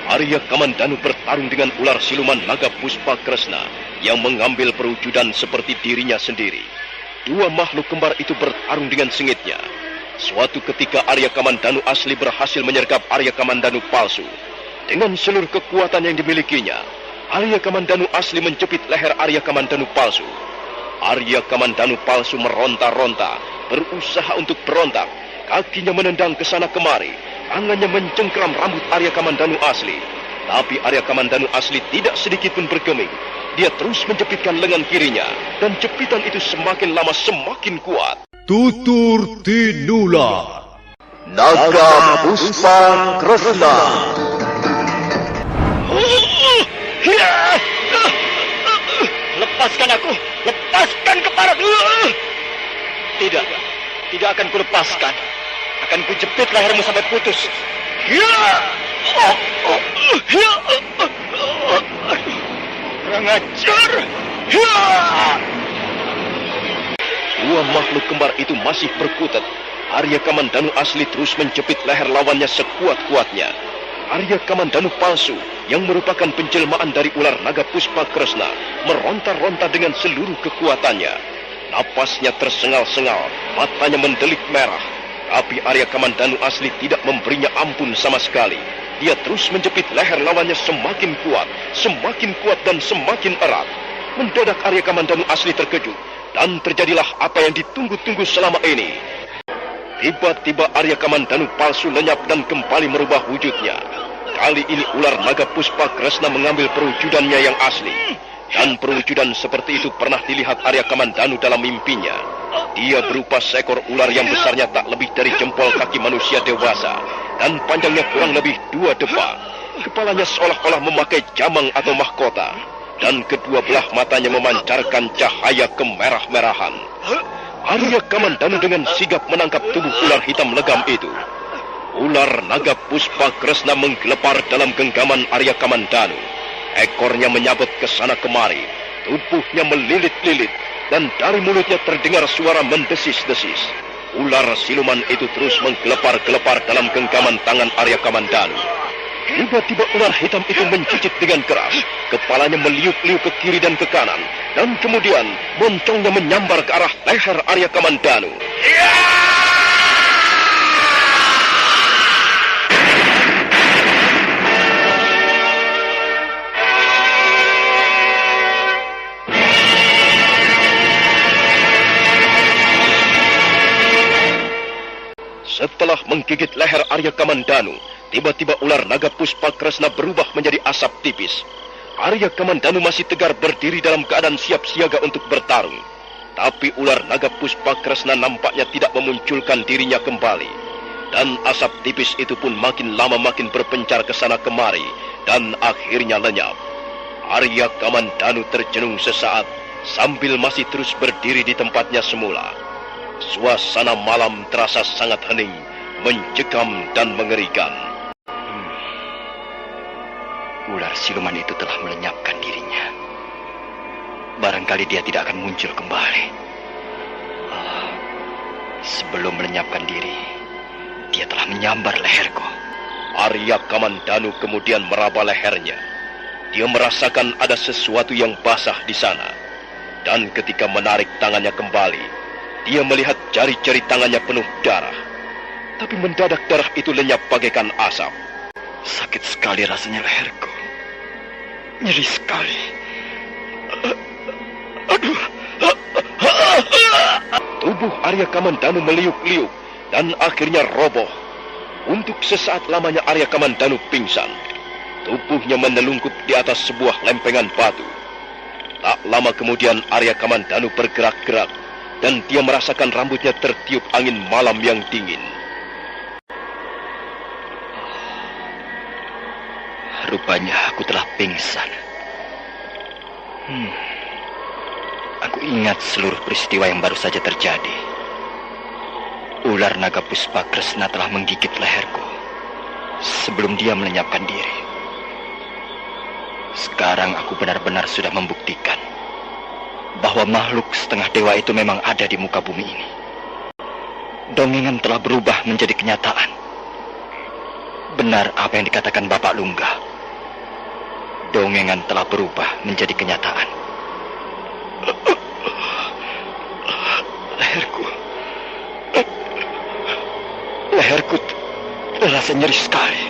Arya Kamandanu bertarung dengan ular siluman naga Puspakresna yang mengambil perwujudan seperti dirinya sendiri. Dua makhluk kembar itu bertarung dengan sengitnya. Suatu ketika Arya Kamandanu asli berhasil menyergap Arya Kamandanu palsu. Dengan seluruh kekuatan yang dimilikinya, Arya Kamandanu asli menjepit leher Arya Kamandanu palsu. Arya Kamandanu palsu meronta-ronta, berusaha untuk berontak. Kakinya menendang ke sana kemari, tangannya mencengkram rambut Arya Kamandanu asli. Tapi Arya Kamandanu asli tidak sedikit pun bergeming. Dia terus menjepitkan lengan kirinya, dan jepitan itu semakin lama semakin kuat. Tutur Tinular, Naga Puspakresna. Lepaskan aku, lepaskan kepalaku. Tidak akan kulepaskan. Akan kujepit lehermu sampai putus. Kurang ajar. Dua makhluk kembar itu masih berkutat. Arya Kamandanu asli terus menjepit leher lawannya sekuat-kuatnya. Arya Kamandanu palsu yang merupakan penjelmaan dari ular naga Puspakresna meronta-ronta dengan seluruh kekuatannya. Napasnya tersengal-sengal, matanya mendelik merah. Tapi Arya Kamandanu asli tidak memberinya ampun sama sekali. Dia terus menjepit leher lawannya semakin kuat dan semakin erat. Mendadak Arya Kamandanu asli terkejut, dan terjadilah apa yang ditunggu-tunggu selama ini. Tiba-tiba Arya Kamandanu palsu lenyap dan kembali merubah wujudnya. Kali ini ular naga Puspakresna mengambil perwujudannya yang asli. Dan perwujudan seperti itu pernah dilihat Arya Kamandanu dalam mimpinya. Dia berupa seekor ular yang besarnya tak lebih dari jempol kaki manusia dewasa. Dan panjangnya kurang lebih 2 depa. Kepalanya seolah-olah memakai jamang atau mahkota. Dan kedua belah matanya memancarkan cahaya kemerah-merahan. Arya Kamandanu dengan sigap menangkap tubuh ular hitam legam itu. Ular naga Puspakresna menggelepar dalam genggaman Arya Kamandanu. Ekornya menyabet ke sana kemari, tubuhnya melilit-lilit, dan dari mulutnya terdengar suara mendesis-desis. Ular siluman itu terus menggelepar-gelepar dalam genggaman tangan Arya Kamandanu. Tiba-tiba ular hitam itu mencicit dengan keras. Kepalanya meliuk-liuk ke kiri dan ke kanan, dan kemudian moncongnya menyambar ke arah leher Arya Kamandanu. Setelah menggigit leher Arya Kamandanu, tiba-tiba ular naga Puspakresna berubah menjadi asap tipis. Arya Kamandanu masih tegar berdiri dalam keadaan siap siaga untuk bertarung. Tapi ular naga Puspakresna nampaknya tidak memunculkan dirinya kembali. Dan asap tipis itu pun makin lama makin berpencar ke sana kemari, dan akhirnya lenyap. Arya Kamandanu terjenung sesaat, sambil masih terus berdiri di tempatnya semula. Suasana malam terasa sangat hening, mencekam dan mengerikan. Ular siluman itu telah melenyapkan dirinya. Barangkali dia tidak akan muncul kembali. Sebelum melenyapkan diri, dia telah menyambar leherku. Arya Kamandanu kemudian meraba lehernya. Dia merasakan ada sesuatu yang basah di sana. Dan ketika menarik tangannya kembali, dia melihat jari-jari tangannya penuh darah. Tapi mendadak darah itu lenyap bagaikan asap. Sakit sekali rasanya leherku. Nyeri sekali. Aduh. Tubuh Arya Kamandanu meliuk-liuk dan akhirnya roboh. Untuk sesaat lamanya Arya Kamandanu pingsan. Tubuhnya menelungkup di atas sebuah lempengan batu. Tak lama kemudian Arya Kamandanu bergerak-gerak, dan dia merasakan rambutnya tertiup angin malam yang dingin. Rupanya aku telah pingsan. Aku ingat seluruh peristiwa yang baru saja terjadi. Ular naga Puspakresna telah menggigit leherku sebelum dia melenyapkan diri. Sekarang aku benar-benar sudah membuktikan bahwa makhluk setengah dewa itu memang ada di muka bumi ini. Dongengan telah berubah menjadi kenyataan. Benar apa yang dikatakan Bapak Lungga. dongengan telah berubah menjadi kenyataan. Leherku terasa nyeri sekali.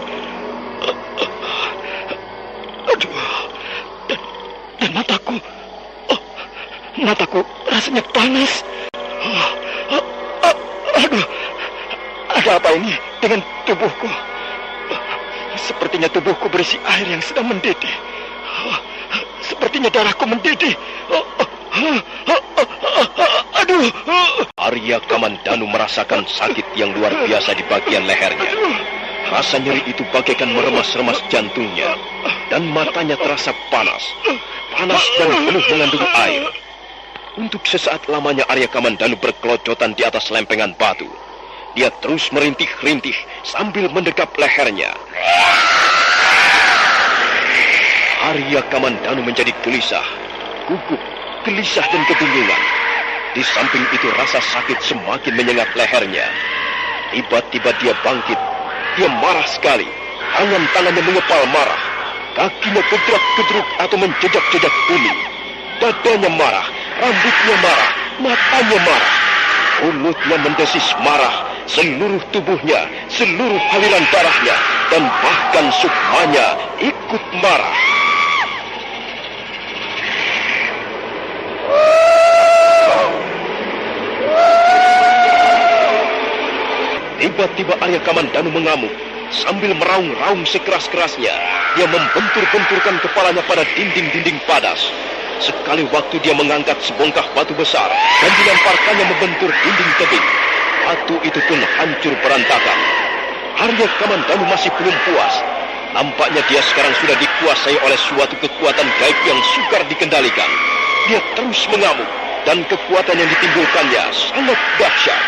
Aduh, dan mataku rasanya panas. Aduh, ada apa ini dengan tubuhku? Sepertinya tubuhku berisi air yang sedang mendidih. Sepertinya darahku mendidih. Aduh. Arya Kamandanu merasakan sakit yang luar biasa di bagian lehernya. Rasa nyeri itu bagaikan meremas-remas jantungnya. Dan matanya terasa panas. Panas dan penuh mengandung air. Untuk sesaat lamanya Arya Kamandanu berkelojotan di atas lempengan batu. Dia terus merintih-rintih sambil mendekap lehernya. Arya Kamandanu menjadi gelisah, gugup, gelisah dan kebingungan. Di samping itu rasa sakit semakin menyengat lehernya. Tiba-tiba dia bangkit. Dia marah sekali. Tangan-tangannya mengepal marah. Kakinya gedrak-gedruk atau menjejak-jejak bumi. Dadanya marah, rambutnya marah, matanya marah. Mulutnya mendesis marah. Seluruh tubuhnya, seluruh aliran darahnya, dan bahkan sukmanya ikut marah. Tiba-tiba Arya Kamandanu mengamuk. Sambil meraung-raung sekeras-kerasnya, dia membentur-benturkan kepalanya pada dinding-dinding padas. Sekali waktu dia mengangkat sebongkah batu besar dan dilemparkannya membentur dinding tebing. Batu itu pun hancur berantakan. Arya Kamandanu masih belum puas. Nampaknya dia sekarang sudah dikuasai oleh suatu kekuatan gaib yang sukar dikendalikan. Dia terus mengamuk dan kekuatan yang ditimbulkannya sangat dahsyat.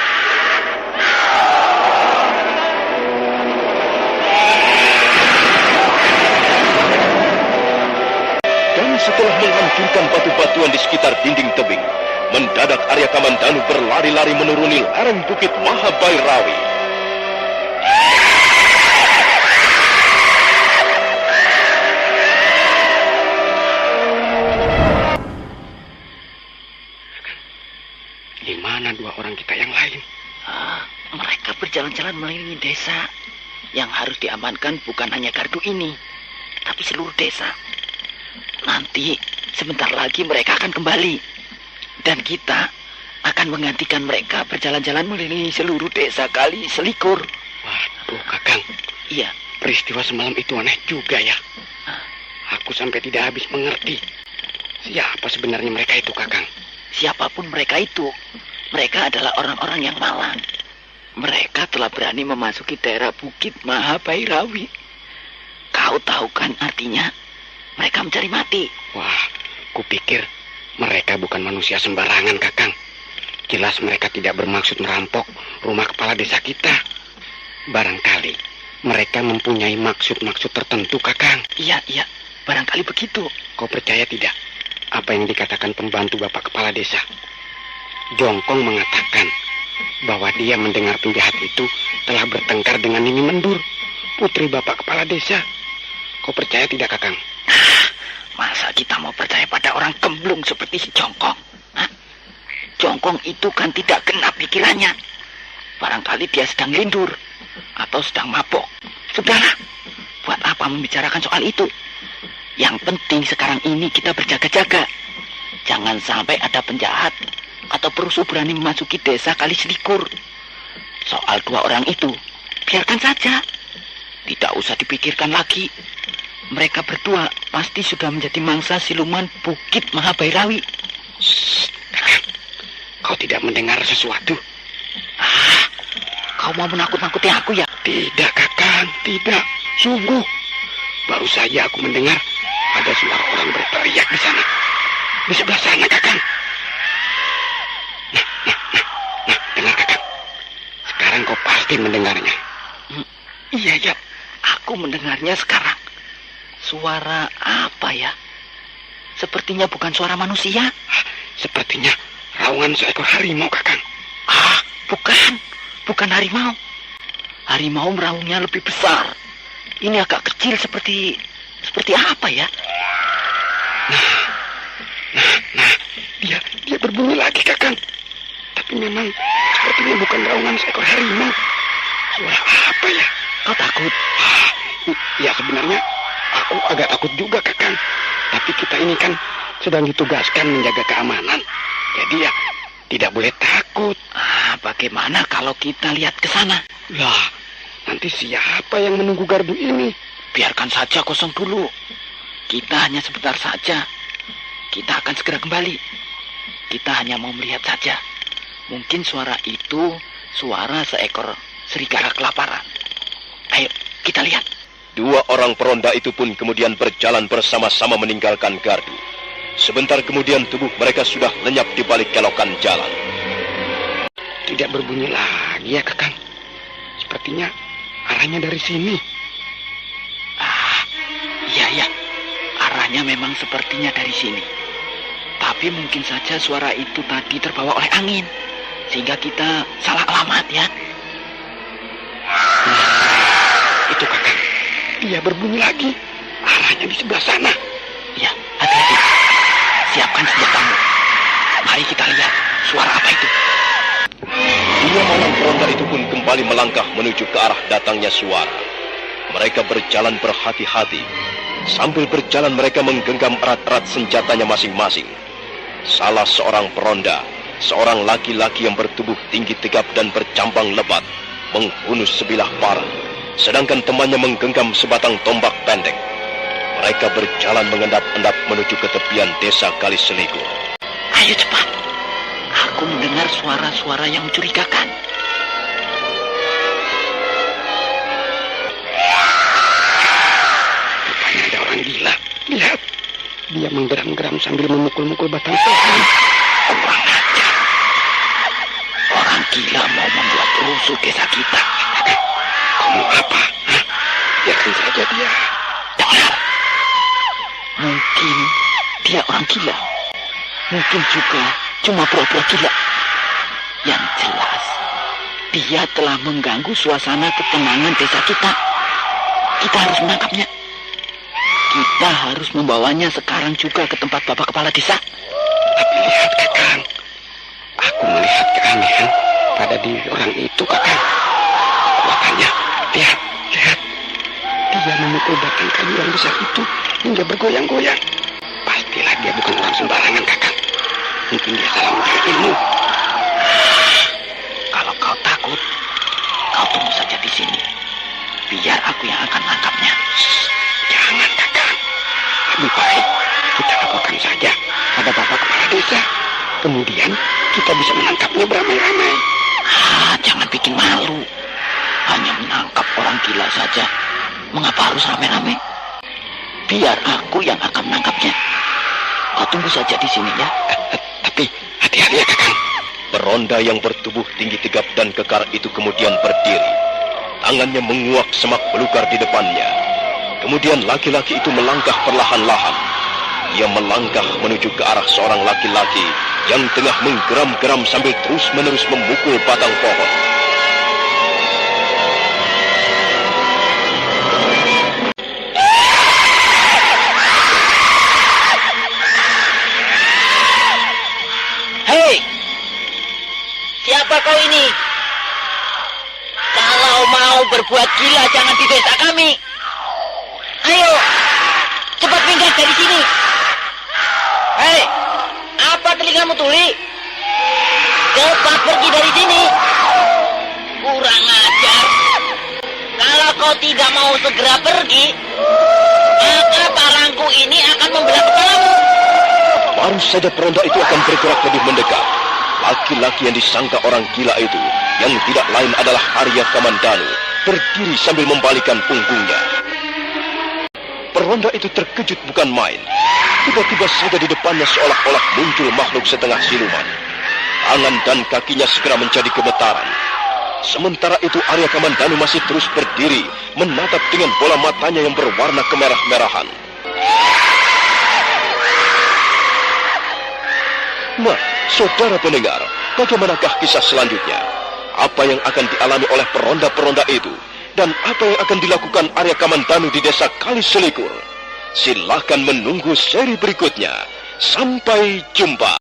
Setelah menghancurkan batu-batuan di sekitar dinding tebing, mendadak Arya Kamandanu berlari-lari menuruni lereng bukit Mahabhairawi. Di mana dua orang kita yang lain? Mereka berjalan-jalan mengelilingi desa. Yang harus diamankan bukan hanya gardu ini, tapi seluruh desa. Nanti sebentar lagi mereka akan kembali. Dan kita akan menggantikan mereka berjalan-jalan mengelilingi seluruh desa kali selikur. Waduh, Kakang. Iya. Peristiwa semalam itu aneh juga ya. Aku sampai tidak habis mengerti. Siapa sebenarnya mereka itu, Kakang? Siapapun mereka itu, mereka adalah orang-orang yang malang. Mereka telah berani memasuki daerah Bukit Mahabhairawi. Kau tahu kan artinya? Mereka mencari mati. Wah, kupikir mereka bukan manusia sembarangan, Kakang. Jelas mereka tidak bermaksud merampok rumah kepala desa kita. Barangkali mereka mempunyai maksud-maksud tertentu, Kakang. Iya, barangkali begitu. Kau percaya tidak apa yang dikatakan pembantu Bapak Kepala Desa? Jongkong mengatakan bahwa dia mendengar penjahat itu telah bertengkar dengan Nini Mendur, putri Bapak Kepala Desa. Kau percaya tidak, Kakang? Masa kita mau percaya pada orang gemblung seperti si Jongkong? Jongkong itu kan tidak genap pikirannya. Barangkali dia sedang lindur atau sedang mabok. Sudahlah, buat apa membicarakan soal itu? Yang penting sekarang ini kita berjaga-jaga. Jangan sampai ada penjahat atau perusuh berani memasuki desa Kali Selikur. Soal dua orang itu, biarkan saja. Tidak usah dipikirkan lagi. Mereka berdua pasti sudah menjadi mangsa siluman Bukit Mahabhairawi. Kau tidak mendengar sesuatu? Kau mau menakut-nakuti aku ya? Tidak, Kakang, tidak. Sungguh. Baru saja aku mendengar ada suara orang berteriak di sana. Di sebelah sana, Kakang. Nah, dengar, Kakang. Sekarang kau pasti mendengarnya. Iya, aku mendengarnya sekarang. Suara apa ya? Sepertinya bukan suara manusia. Sepertinya raungan seekor harimau, Kakang. Bukan harimau. Harimau meraungnya lebih besar. Ini agak kecil seperti apa ya? Dia berbunyi lagi, Kakang. Tapi memang sepertinya bukan raungan seekor harimau. Suara apa ya? Kau takut? Ya sebenarnya aku agak takut juga, Kakang. Tapi kita ini kan sedang ditugaskan menjaga keamanan. Jadi ya tidak boleh takut. Bagaimana kalau kita lihat ke sana? Lah, nanti siapa yang menunggu gardu ini? Biarkan saja kosong dulu. Kita hanya sebentar saja. Kita akan segera kembali. Kita hanya mau melihat saja. Mungkin suara itu suara seekor serigala kelaparan. Ayo, kita lihat. Dua orang peronda itu pun kemudian berjalan bersama-sama meninggalkan gardu. Sebentar kemudian tubuh mereka sudah lenyap di balik kelokan jalan. Tidak berbunyi lagi ya, Kakang. Sepertinya arahnya dari sini. Iya. Arahnya memang sepertinya dari sini. Tapi mungkin saja suara itu tadi terbawa oleh angin. Sehingga kita salah alamat ya. Itu, Kakang. Dia berbunyi lagi. Arahnya di sebelah sana. Ya, hati-hati. Siapkan senjatamu. Mari kita lihat suara apa itu. Dua orang peronda itu pun kembali melangkah menuju ke arah datangnya suara. Mereka berjalan berhati-hati. Sambil berjalan mereka menggenggam erat-erat senjatanya masing-masing. Salah seorang peronda, seorang laki-laki yang bertubuh tinggi tegap dan bercambang lebat, menghunus sebilah parang. Sedangkan temannya menggenggam sebatang tombak pendek. Mereka berjalan mengendap-endap menuju ke tepian desa Kaliselikur. Ayo cepat. Aku mendengar suara-suara yang mencurigakan. Rupanya ada orang gila. Lihat. Dia menggeram-geram sambil memukul-mukul batang pohon. Kurang ajar. Orang gila mau membuat rusuh desa kita. Kamu apa? Biarkan saja dia. Dengar. Mungkin dia orang gila. Mungkin juga cuma pura-pura gila. Yang jelas, dia telah mengganggu suasana ketenangan desa kita. Kita harus menangkapnya. Kita harus membawanya sekarang juga ke tempat Bapak Kepala Desa. Tapi lihat, Kakang. Aku melihat keanehan pada diri orang itu, Kakang. Kekuatannya, lihat. Dia memukul batang kayu yang besar itu hingga bergoyang-goyang. Pastilah dia bukan orang sembarangan, Kakang. Mungkin dia salah mencari ilmu. Kalau kau takut, kau tunggu saja di sini. Biar aku yang akan menangkapnya. Jangan, Kakang. Lebih baik kita laporkan saja pada Bapak Kepala Desa. Kemudian kita bisa menangkapnya beramai-ramai. Jangan bikin malu. Hanya menangkap orang gila saja. Mengapa harus rame-rame? Biar aku yang akan menangkapnya. Kau tunggu saja di sini ya. Tapi hati-hati ya, Kakang. Peronda yang bertubuh tinggi tegap dan kekar itu kemudian berdiri. Tangannya menguak semak belukar di depannya. Kemudian laki-laki itu melangkah perlahan-lahan. Ia melangkah menuju ke arah seorang laki-laki yang tengah menggeram-geram sambil terus-menerus memukul batang pohon. Hei! Siapa kau ini? Kalau mau berbuat gila jangan di desa kami. Ayo, cepat minggat dari sini. Hei, apa telingamu tuli? Cepat pergi dari sini. Kurang ajar. Kalau kau tidak mau segera pergi, maka parangku ini akan membelah kepalamu. Baru saja peronda itu akan bergerak lebih mendekat. Laki-laki yang disangka orang gila itu, yang tidak lain adalah Arya Kamandanu, berdiri sambil membalikan punggungnya. Peronda itu terkejut bukan main. Tiba-tiba saja di depannya seolah-olah muncul makhluk setengah siluman. Tangan dan kakinya segera menjadi gemetaran. Sementara itu Arya Kamandanu masih terus berdiri, menatap dengan bola matanya yang berwarna kemerah-merahan. Nah, saudara pendengar, bagaimanakah kisah selanjutnya? Apa yang akan dialami oleh peronda-peronda itu? Dan apa yang akan dilakukan Arya Kamandanu di desa Kaliselikur? Silakan menunggu seri berikutnya. Sampai jumpa.